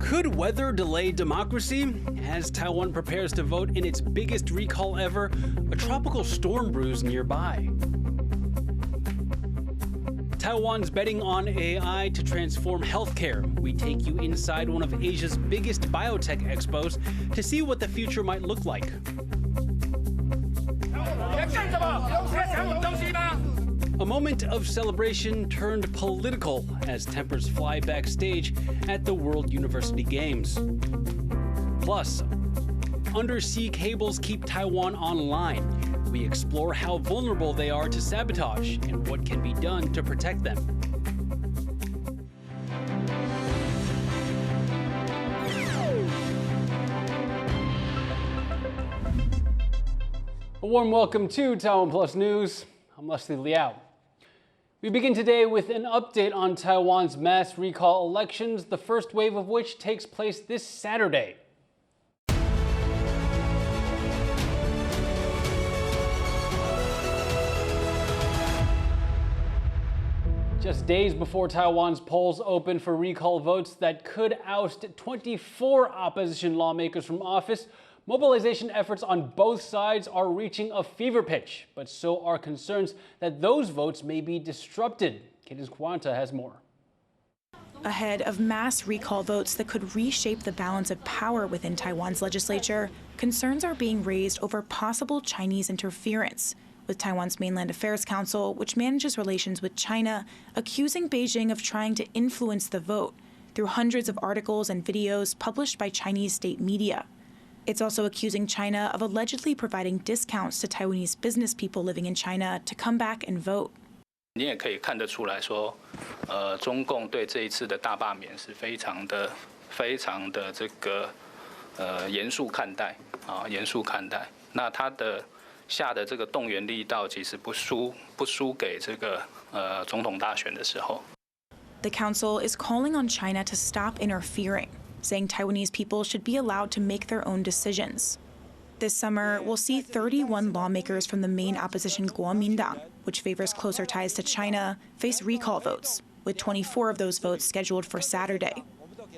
Could weather delay democracy? As Taiwan prepares to vote in its biggest recall ever, a tropical storm brews nearby. Taiwan's betting on AI to transform healthcare. We take you inside one of Asia's biggest biotech expos to see what the future might look like. A moment of celebration turned political as tempers fly backstage at the World University Games. Plus, undersea cables keep Taiwan online. We explore how vulnerable they are to sabotage and what can be done to protect them. A warm welcome to TaiwanPlus News. I'm Leslie Liao. We begin today with an update on Taiwan's mass recall elections, the first wave of which takes place this Saturday. Just days before Taiwan's polls open for recall votes that could oust 24 opposition lawmakers from office, mobilization efforts on both sides are reaching a fever pitch, but so are concerns that those votes may be disrupted. Cadence Quanta has more. Ahead of mass recall votes that could reshape the balance of power within Taiwan's legislature, concerns are being raised over possible Chinese interference, with Taiwan's Mainland Affairs Council, which manages relations with China, accusing Beijing of trying to influence the vote through hundreds of articles and videos published by Chinese state media. It's also accusing China of allegedly providing discounts to Taiwanese business people living in China to come back and vote. 你也可以看得出来说，中共对这一次的大罢免是非常的这个严肃看待啊，严肃看待。那他的下的这个动员力道其实不输给这个总统大选的时候。The council is calling on China to stop interfering, saying Taiwanese people should be allowed to make their own decisions. This summer, we'll see 31 lawmakers from the main opposition Kuomintang, which favors closer ties to China, face recall votes, with 24 of those votes scheduled for Saturday.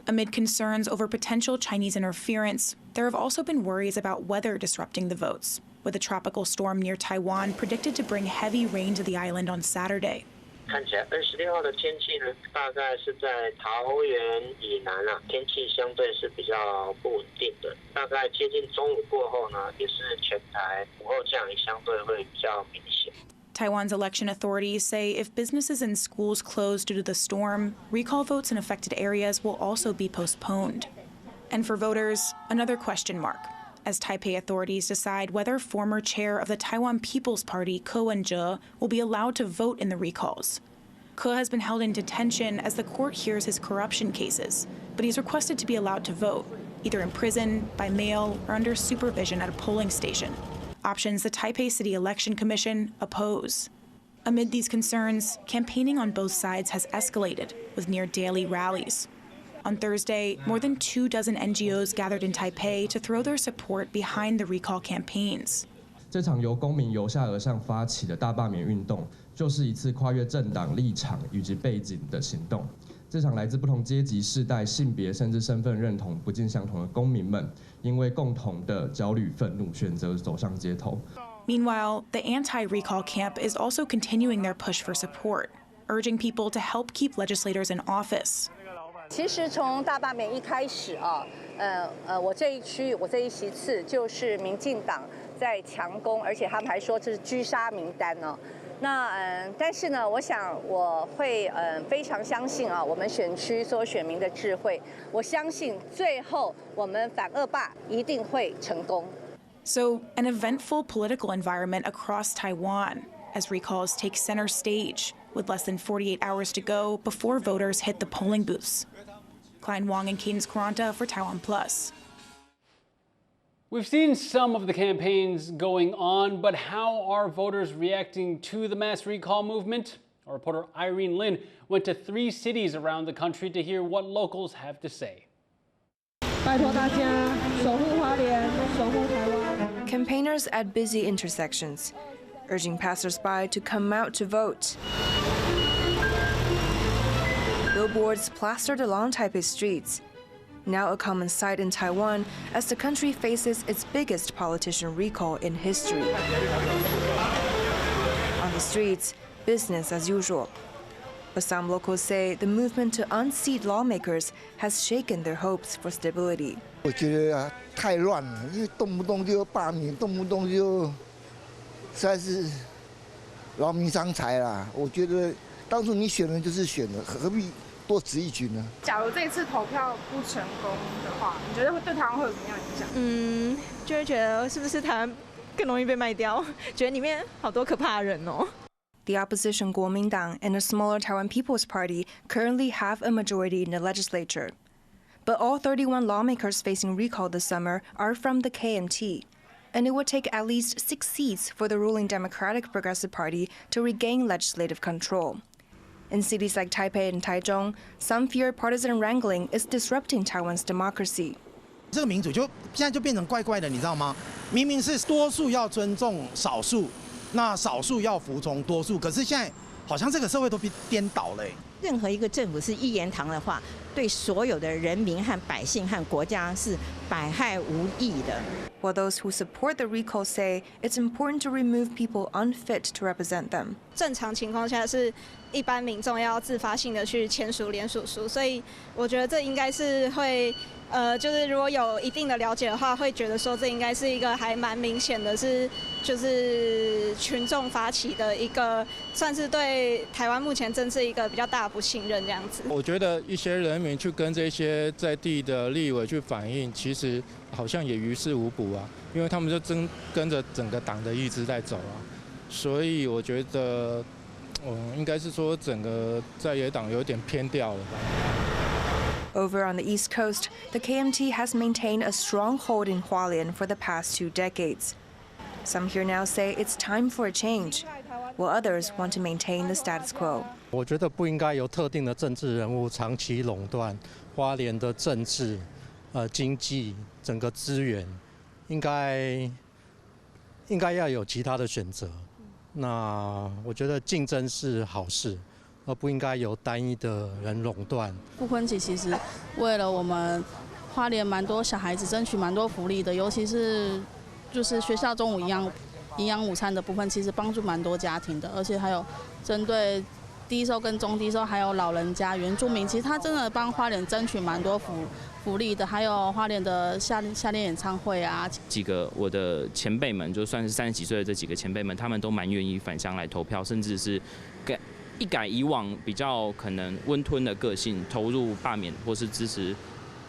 Amid concerns over potential Chinese interference, there have also been worries about weather disrupting the votes, with a tropical storm near Taiwan predicted to bring heavy rain to the island on Saturday. 看起来26号的天气呢，大概是在桃园以南啊，天气相对是比较不稳定的。大概接近中午过后呢，也是全台午后降雨相对会比较明显。 Taiwan's election authorities say if businesses and schools close due to the storm, recall votes in affected areas will also be postponed. And for voters, another question mark, as Taipei authorities decide whether former chair of the Taiwan People's Party, Ko Wen-je, will be allowed to vote in the recalls. Ko has been held in detention as the court hears his corruption cases, but he's requested to be allowed to vote, either in prison, by mail, or under supervision at a polling station. Options the Taipei City Election Commission oppose. Amid these concerns, campaigning on both sides has escalated, with near-daily rallies. On Thursday, more than 24 NGOs gathered in Taipei to throw their support behind the recall campaigns. 这场由公民由下而上发起的大罢免运动，就是一次跨越政党立场以及背景的行动。这场来自不同阶级、世代、性别甚至身份认同不尽相同的公民们，因为共同的焦虑、愤怒，选择走上街头。 Meanwhile, the anti-recall camp is also continuing their push for support, urging people to help keep legislators in office. 其实从大罢免一开始啊，我这一区我这一席次就是民进党在强攻，而且他们还说这是狙杀名单哦。那但是呢，我想我会非常相信啊，我们选区所有选民的智慧，我相信最后我们反恶霸一定会成功。 So, an eventful political environment across Taiwan as recalls take center stage, with less than 48 hours to go before voters hit the polling booths. Klein Wong and Cadence Quaranta for TaiwanPlus. We've seen some of the campaigns going on, but how are voters reacting to the mass recall movement? Our reporter Irene Lin went to 3 cities around the country to hear what locals have to say. Campaigners at busy intersections urging passersby to come out to vote. Billboards plastered along Taipei streets, now a common sight in Taiwan as the country faces its biggest politician recall in history. On the streets, business as usual. But some locals say the movement to unseat lawmakers has shaken their hopes for stability. 我觉得啊，太乱了，因为动不动就罢免，动不动就，实在是劳民伤财啦。我觉得当初你选人就是选了，何必多此一举呢？假如这一次投票不成功的话，你觉得会对台湾会有什么样的影响？就会觉得是不是台湾更容易被卖掉？觉得里面好多可怕的人哦。The opposition Kuomintang and a smaller Taiwan People's Party currently have a majority in the legislature. But all 31 lawmakers facing recall this summer are from the KMT, and it would take at least 6 seats for the ruling Democratic Progressive Party to regain legislative control. In cities like Taipei and Taichung, some fear partisan wrangling is disrupting Taiwan's democracy. 这个民主就现在就变成怪怪的，你知道吗？明明是多数要尊重少数，那少数要服从多数，可是现在好像这个社会都被颠倒了。任何一个政府是一言堂的话，对所有的人民和百姓和国家是百害无益的。While those who support the recall say it's important to remove people unfit to represent them. 正常情况下是一般民众要自发性的去签署联署书，所以我觉得这应该是会。就是如果有一定的了解的话，会觉得说这应该是一个还蛮明显的就是群众发起的一个，算是对台湾目前政治一个比较大的不信任这样子。我觉得一些人民去跟这些在地的立委去反映，其实好像也于事无补啊，因为他们就跟着整个党的意志在走啊，所以我觉得，应该是说整个在野党有点偏掉了吧。Over on the East Coast, the KMT has maintained a strong hold in Hualien for the past 2 decades. Some here now say it's time for a change, while others want to maintain the status quo. 我觉得不应该由特定的政治人物长期垄断花莲的政治、经济整个资源，应该要有其他的选择。那我觉得竞争是好事。而不应该由单一的人垄断。不婚期其实为了我们花莲蛮多小孩子争取蛮多福利的，尤其是就是学校中午营养午餐的部分，其实帮助蛮多家庭的，而且还有针对低收跟中低收，还有老人家、原住民，其实他真的帮花莲争取蛮多福利的，还有花莲的夏令演唱会啊。几个我的前辈们，就算是30几岁的这几个前辈们，他们都蛮愿意返乡来投票，甚至是一改以往比较可能温吞的个性，投入罢免或是支持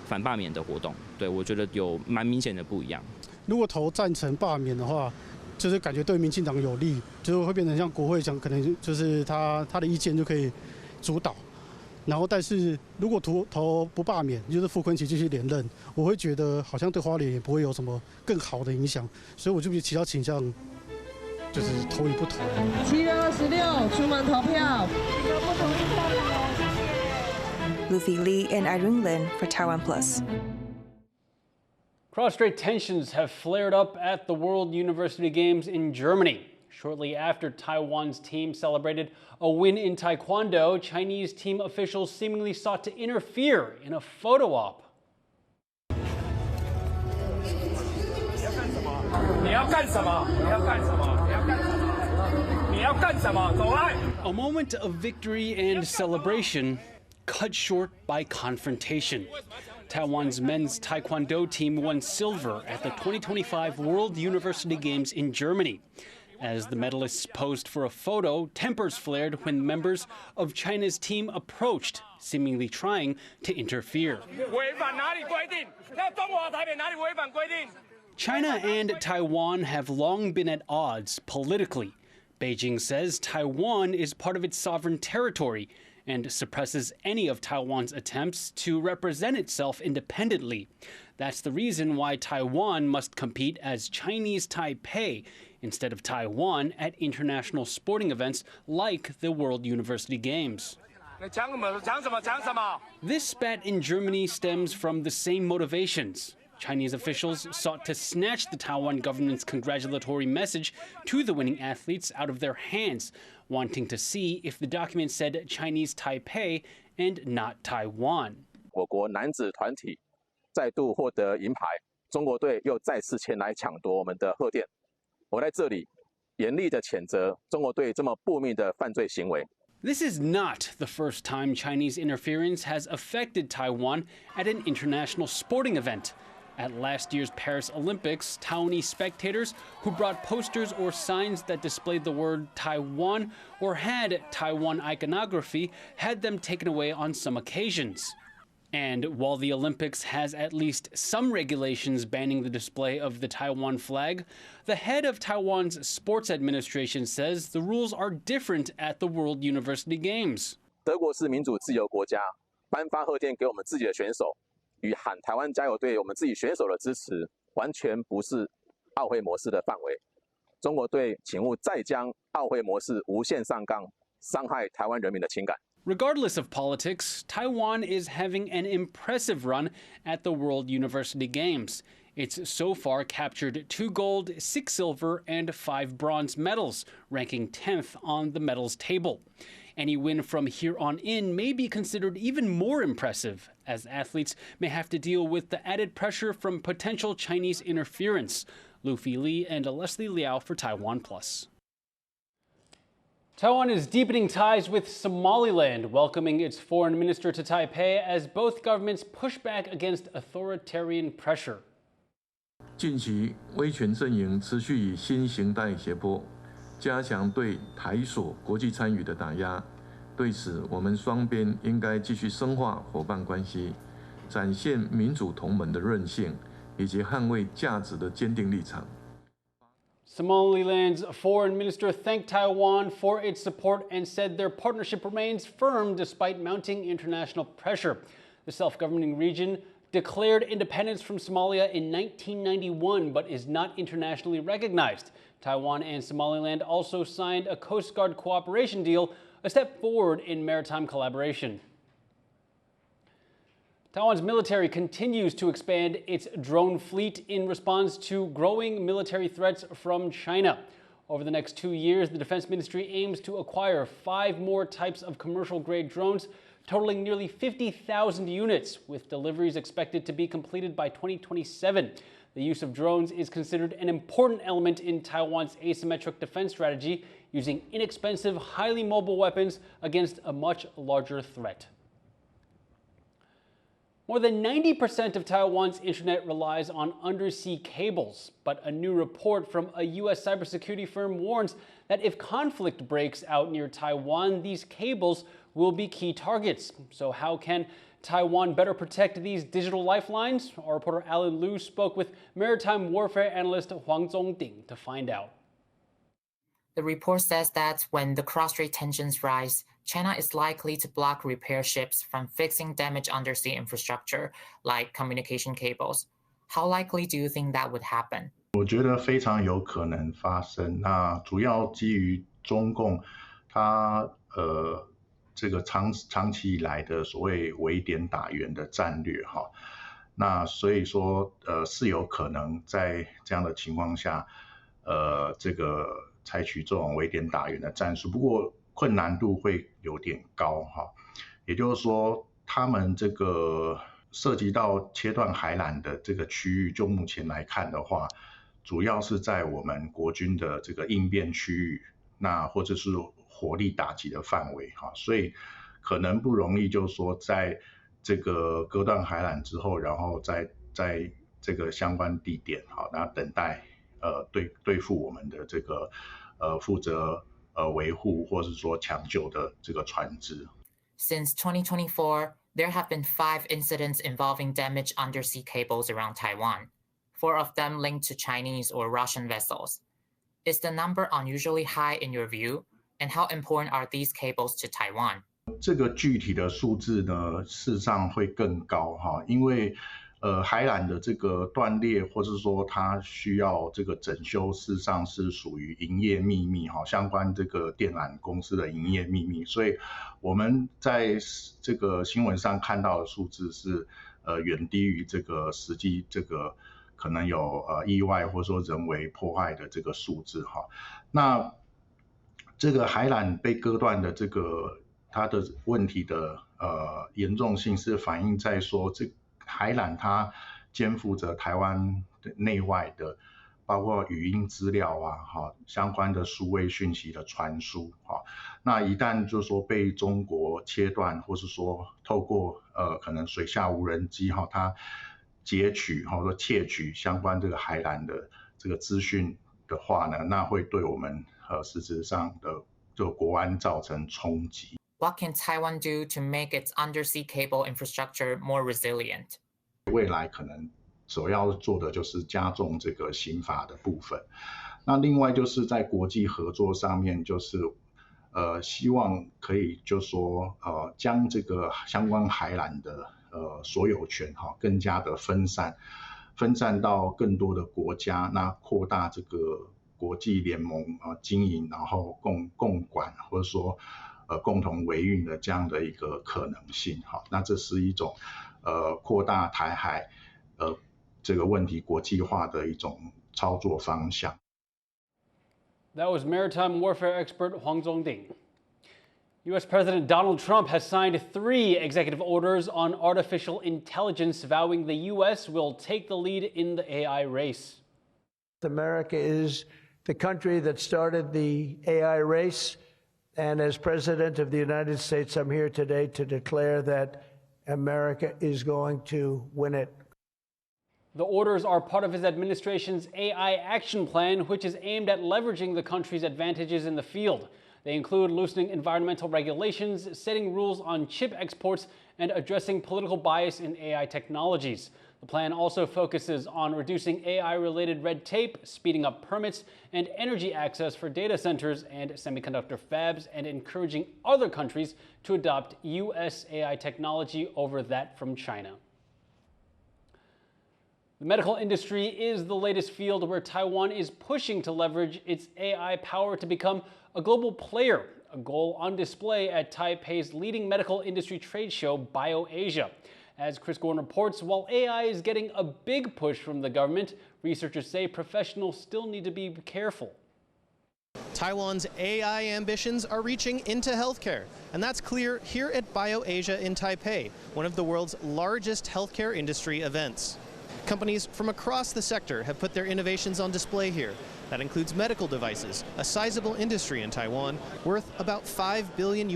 反罢免的活动。对，我觉得有蛮明显的不一样。如果投赞成罢免的话，就是感觉对民进党有利，就是会变成像国会讲，可能就是他的意见就可以主导。然后，但是如果投不罢免，就是傅昆萁继续连任，我会觉得好像对花莲也不会有什么更好的影响，所以我就比较倾向。就是投与不投。7月26出门投票。Luffy Lee and Irene Lin for TaiwanPlus. Cross-strait tensions have flared up at the World University Games in Germany. Shortly after Taiwan's team celebrated a win in taekwondo, Chinese team officials seemingly sought to interfere in a photo op. A moment of victory and celebration cut short by confrontation. Taiwan's men's taekwondo team won silver at the 2025 World University Games in Germany. As the medalists posed for a photo, tempers flared when members of China's team approached, seemingly trying to interfere. China and Taiwan have long been at odds politically. Beijing says Taiwan is part of its sovereign territory and suppresses any of Taiwan's attempts to represent itself independently. That's the reason why Taiwan must compete as Chinese Taipei instead of Taiwan at international sporting events like the World University Games. This spat in Germany stems from the same motivations. Chinese officials sought to snatch the Taiwan government's congratulatory message to the winning athletes out of their hands, wanting to see if the document said Chinese Taipei and not Taiwan. 我国男子团体再度获得银牌，中国队又再次前来抢夺我们的贺电。我在这里严厉地谴责中国队这么不明的犯罪行为。 This is not the first time Chinese interference has affected Taiwan at an international sporting event. At last year's Paris Olympics, Taiwanese spectators who brought posters or signs that displayed the word Taiwan or had Taiwan iconography had them taken away on some occasions. And while the Olympics has at least some regulations banning the display of the Taiwan flag, the head of Taiwan's sports administration says the rules are different at the World University Games. 德国是民主自由国家，颁发贺电给我们自己的选手，与喊台湾加油对我们自己选手的支持，完全不是奥会模式的范围。中国队，请勿再将奥会模式无限上纲，伤害台湾人民的情感。 Regardless of politics, Taiwan is having an impressive run at the World University Games. It's so far captured 2 gold, 6 silver, and 5 bronze medals, ranking 10th on the medals table. Any win from here on in may be considered even more impressive, as athletes may have to deal with the added pressure from potential Chinese interference. Luffy Li and Leslie Liao for TaiwanPlus. Taiwan is deepening ties with Somaliland, welcoming its foreign minister to Taipei as both governments push back against authoritarian pressure. 近期威权阵营持续以新形态胁迫，加强对台所国际参与的打压。对此，我们双边应该继续深化伙伴关系，展现民主同盟的韧性，以及捍卫价值的坚定立场。 Somaliland's foreign minister thanked Taiwan for its support and said their partnership remains firm despite mounting international pressure. The self-governing region declared independence from Somalia in 1991 but is not internationally recognized. Taiwan and Somaliland also signed a Coast Guard cooperation deal, a step forward in maritime collaboration. Taiwan's military continues to expand its drone fleet in response to growing military threats from China. Over the next 2 years, the Defense Ministry aims to acquire 5 more types of commercial-grade drones, totaling nearly 50,000 units, with deliveries expected to be completed by 2027. The use of drones is considered an important element in Taiwan's asymmetric defense strategy, using inexpensive, highly mobile weapons against a much larger threat. More than 90% of Taiwan's internet relies on undersea cables, but a new report from a U.S. cybersecurity firm warns that if conflict breaks out near Taiwan, these cables will be key targets. So how can Taiwan better protect these digital lifelines? Our reporter Alan Liu spoke with maritime warfare analyst Huang Zongding to find out. The report says that when the cross-strait tensions rise, China is likely to block repair ships from fixing damaged undersea infrastructure like communication cables. How likely do you think that would happen? 我觉得非常有可能发生。那主要基于中共它这个长期以来的所谓围点打援的战略哈。那所以说是有可能在这样的情况下这个采取这种围点打援的战术，不过困难度会有点高哈。也就是说，他们这个涉及到切断海缆的这个区域，就目前来看的话，主要是在我们国军的这个应变区域，那或者是火力打击的范围哈，所以可能不容易，就是说在这个割断海缆之后，然后在这个相关地点好，那等待对付我们的这个负责维护或是说抢救的这个船只。Since 2024, there have been 5 incidents involving damaged undersea cables around Taiwan, 4 of them linked to Chinese or Russian vessels. Is the number unusually high in your view? And how important are these cables to Taiwan? 这个具体的数字呢，事实上会更高哈，因为海缆的这个断裂，或是说它需要这个整修，事实上是属于营业秘密哈，相关这个电缆公司的营业秘密，所以我们在这个新闻上看到的数字是远低于这个实际这个可能有意外或者说人为破坏的这个数字哈。那这个海缆被割断的这个它的问题的严重性是反映在说这海缆它肩负着台湾内外的包括语音资料啊，相关的数位讯息的传输，那一旦就是说被中国切断，或是说透过可能水下无人机它截取或者说窃取相关这个海缆的这个资讯的话呢，那会对我们实质上的这个国安造成冲击。What can Taiwan do to make its undersea cable infrastructure more resilient? 未来可能首要做的就是加重这个刑法的部分。那另外就是在国际合作上面，就是希望可以就是说将这个相关海缆的所有权更加的分散到更多的国家，那扩大这个国际联盟经营，然后共管或者说共同维运的这样的一个可能性。那这是一种扩大台海这个问题国际化的一种操作方向。That was maritime warfare expert Huang Zongding. U.S. President Donald Trump has signed 3 executive orders on artificial intelligence, vowing the U.S. will take the lead in the AI race. America is the country that started the AI race, and as President of the United States, I'm here today to declare that America is going to win it. The orders are part of his administration's AI action plan, which is aimed at leveraging the country's advantages in the field. They include loosening environmental regulations, setting rules on chip exports, and addressing political bias in AI technologies. The plan also focuses on reducing AI-related red tape, speeding up permits and energy access for data centers and semiconductor fabs, and encouraging other countries to adopt U.S. AI technology over that from China. The medical industry is the latest field where Taiwan is pushing to leverage its AI power to become a global player, a goal on display at Taipei's leading medical industry trade show, BioAsia. As Chris Gorn reports, while AI is getting a big push from the government, researchers say professionals still need to be careful. Taiwan's AI ambitions are reaching into healthcare, and that's clear here at BioAsia in Taipei, one of the world's largest healthcare industry events. Companies from across the sector have put their innovations on display here. That includes medical devices, a sizable industry in Taiwan, worth about $5 billion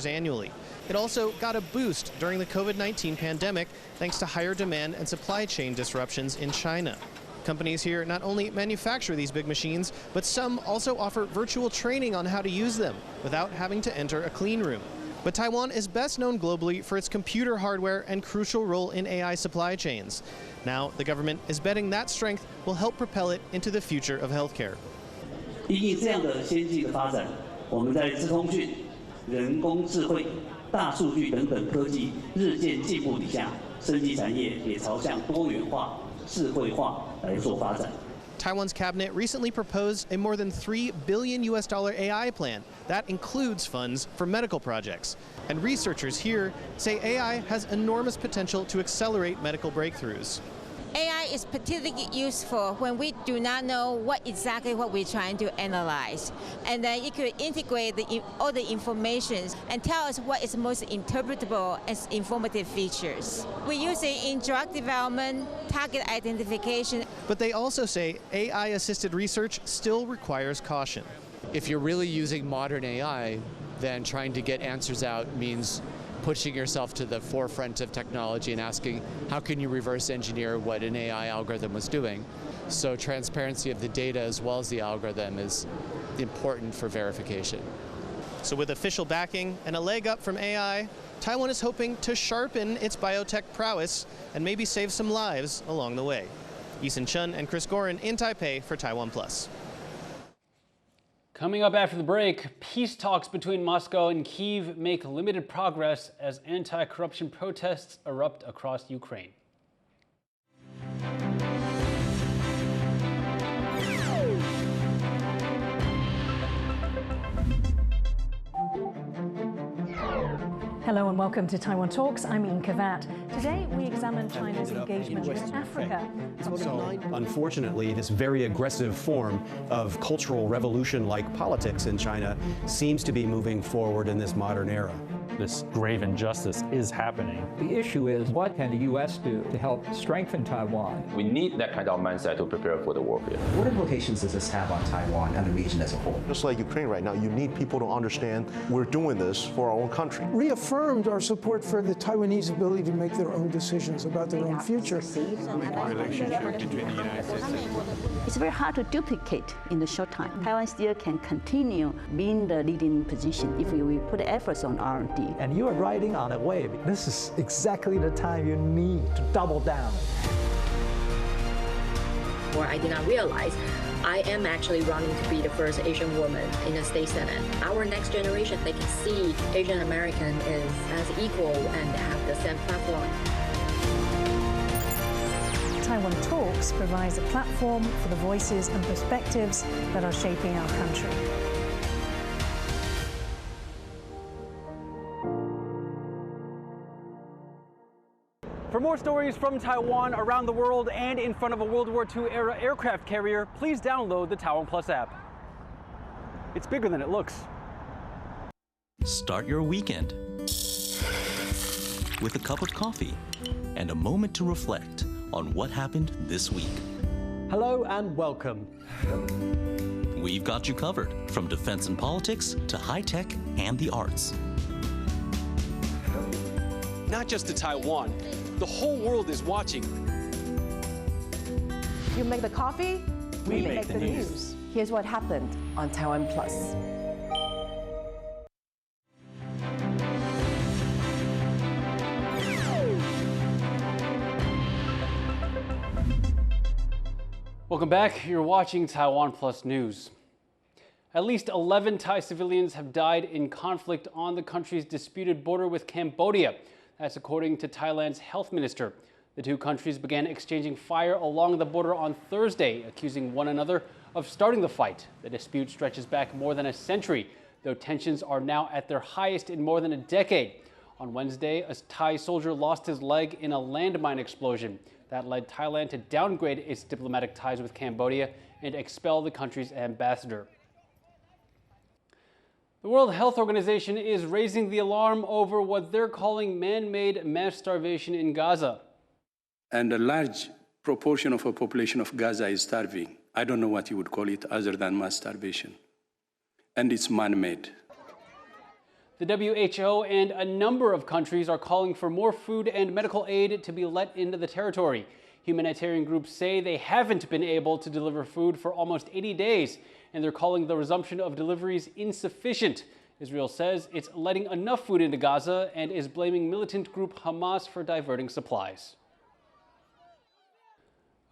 annually. It also got a boost during the COVID-19 pandemic thanks to higher demand and supply chain disruptions in China. Companies here not only manufacture these big machines, but some also offer virtual training on how to use them without having to enter a clean room. But Taiwan is best known globally for its computer hardware and crucial role in AI supply chains. Now, the government is betting that strength will help propel it into the future of healthcare. 因应这样的先进的发展，我们在资通讯、人工智慧、大数据等等科技日渐进步底下，生技产业也朝向多元化、智慧化来做发展。 Taiwan's cabinet recently proposed a more than $3 billion AI plan. That includes funds for medical projects. And researchers here say AI has enormous potential to accelerate medical breakthroughs. AI is particularly useful when we do not know exactly what we're trying to analyze. And then it could integrate all the information and tell us what is most interpretable as informative features. We use it in drug development, target identification. But they also say AI-assisted research still requires caution. If you're really using modern AI, then trying to get answers out means pushing yourself to the forefront of technology and asking, how can you reverse engineer what an AI algorithm was doing? So transparency of the data as well as the algorithm is important for verification. So with official backing and a leg up from AI, Taiwan is hoping to sharpen its biotech prowess and maybe save some lives along the way. Yisun Chun and Chris Gorin in Taipei for TaiwanPlus. Coming up after the break, peace talks between Moscow and Kyiv make limited progress as anti-corruption protests erupt across Ukraine. Hello and welcome to Taiwan Talks. I'm Ian Kavat. Today we examine China's engagement in Africa. So, unfortunately, this very aggressive form of cultural revolution-like politics in China seems to be moving forward in this modern era. This grave injustice is happening. The issue is, what can the U.S. do to help strengthen Taiwan? We need that kind of mindset to prepare for the warfare. What implications does this have on Taiwan and the region as a whole? Just like Ukraine right now, you need people to understand we're doing this for our own country. Reaffirmed our support for the Taiwanese ability to make their own decisions about their own future. Relationship between the United States and it's very hard to duplicate in the short time. Taiwan still can continue being the leading position if we put efforts on R&D. And you are riding on a wave. This is exactly the time you need to double down. Or I did not realize I am actually running to be the first Asian woman in the state senate. Our next generation, they can see Asian American is as equal and have the same platform. Taiwan Talks provides a platform for the voices and perspectives that are shaping our country. For more stories from Taiwan, around the world, and in front of a World War II-era aircraft carrier, please download the TaiwanPlus app. It's bigger than it looks. Start your weekend with a cup of coffee and a moment to reflect on what happened this week. Hello and welcome. We've got you covered, from defense and politics to high tech and the arts. Not just to Taiwan. The whole world is watching. You make the coffee, we make the news. Here's what happened on TaiwanPlus. Welcome back. You're watching TaiwanPlus News. At least 11 Thai civilians have died in conflict on the country's disputed border with Cambodia. That's according to Thailand's health minister. The two countries began exchanging fire along the border on Thursday, accusing one another of starting the fight. The dispute stretches back more than a century, though tensions are now at their highest in more than a decade. On Wednesday, a Thai soldier lost his leg in a landmine explosion. That led Thailand to downgrade its diplomatic ties with Cambodia and expel the country's ambassador. The World Health Organization is raising the alarm over what they're calling man-made mass starvation in Gaza. And a large proportion of the population of Gaza is starving. I don't know what you would call it other than mass starvation. And it's man-made. The WHO and a number of countries are calling for more food and medical aid to be let into the territory. Humanitarian groups say they haven't been able to deliver food for almost 80 days, and they're calling the resumption of deliveries insufficient. Israel says it's letting enough food into Gaza and is blaming militant group Hamas for diverting supplies.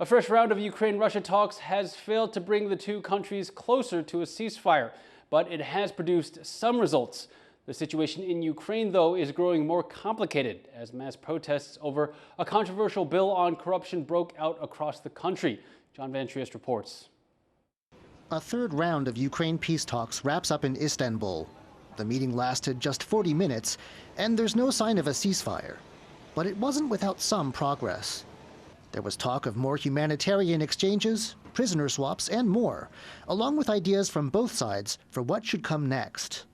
A fresh round of Ukraine-Russia talks has failed to bring the two countries closer to a ceasefire, but it has produced some results. The situation in Ukraine, though, is growing more complicated as mass protests over a controversial bill on corruption broke out across the country. John Van Triest reports. A third round of Ukraine peace talks wraps up in Istanbul. The meeting lasted just 40 minutes, and there's no sign of a ceasefire. But it wasn't without some progress. There was talk of more humanitarian exchanges, prisoner swaps, and more, along with ideas from both sides for what should come next.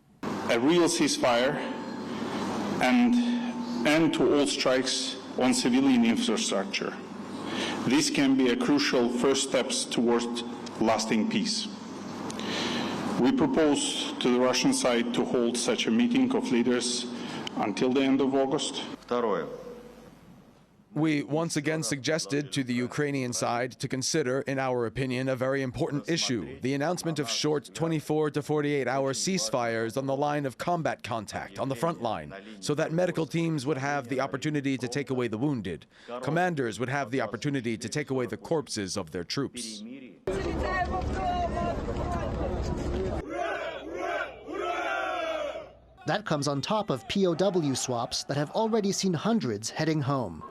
A real ceasefire and end to all strikes on civilian infrastructure. This can be a crucial first steps towards lasting peace. We propose to the Russian side to hold such a meeting of leaders until the end of August. We once again suggested to the Ukrainian side to consider, in our opinion, a very important issue, the announcement of short 24 to 48-hour ceasefires on the line of combat contact on the front line, so that medical teams would have the opportunity to take away the wounded. Commanders would have the opportunity to take away the corpses of their troops. That comes on top of POW swaps that have already seen hundreds heading home.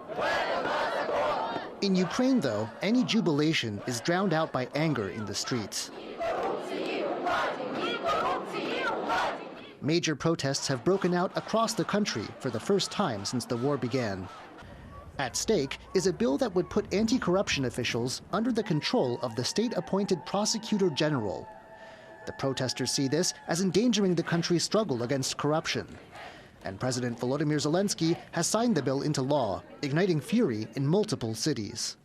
In Ukraine, though, any jubilation is drowned out by anger in the streets. Major protests have broken out across the country for the first time since the war began. At stake is a bill that would put anti-corruption officials under the control of the state-appointed prosecutor general. The protesters see this as endangering the country's struggle against corruption. And President Volodymyr Zelensky has signed the bill into law, igniting fury in multiple cities.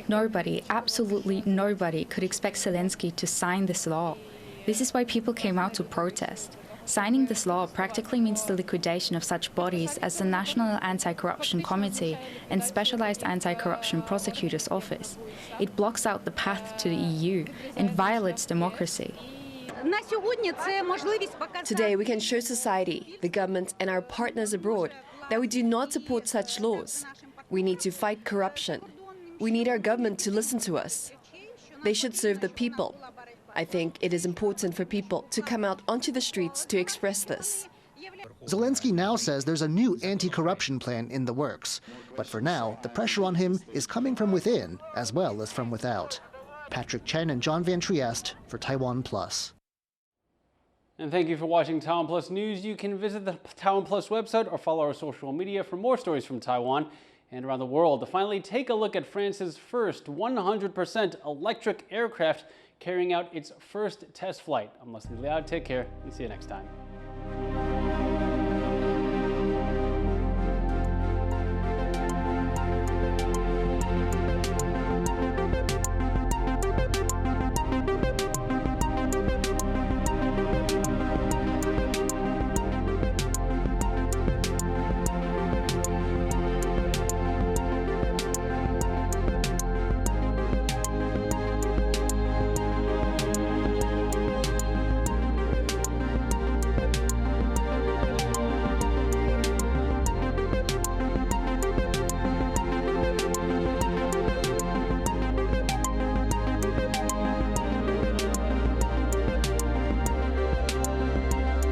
Nobody, absolutely nobody, could expect Zelensky to sign this law. This is why people came out to protest. Signing this law practically means the liquidation of such bodies as the National Anti-Corruption Committee and Specialized Anti-Corruption Prosecutor's Office. It blocks out the path to the EU and violates democracy. Today we can show society, the government and our partners abroad that we do not support such laws. We need to fight corruption. We need our government to listen to us. They should serve the people. I think it is important for people to come out onto the streets to express this. Zelensky now says there's a new anti-corruption plan in the works. But for now, the pressure on him is coming from within as well as from without. Patrick Chen and John Van Trieste for TaiwanPlus. And thank you for watching TaiwanPlus News. You can visit the TaiwanPlus website or follow our social media for more stories from Taiwan and around the world. To finally take a look at France's first 100% electric aircraft carrying out its first test flight. I'm Liao. Take care and see you next time.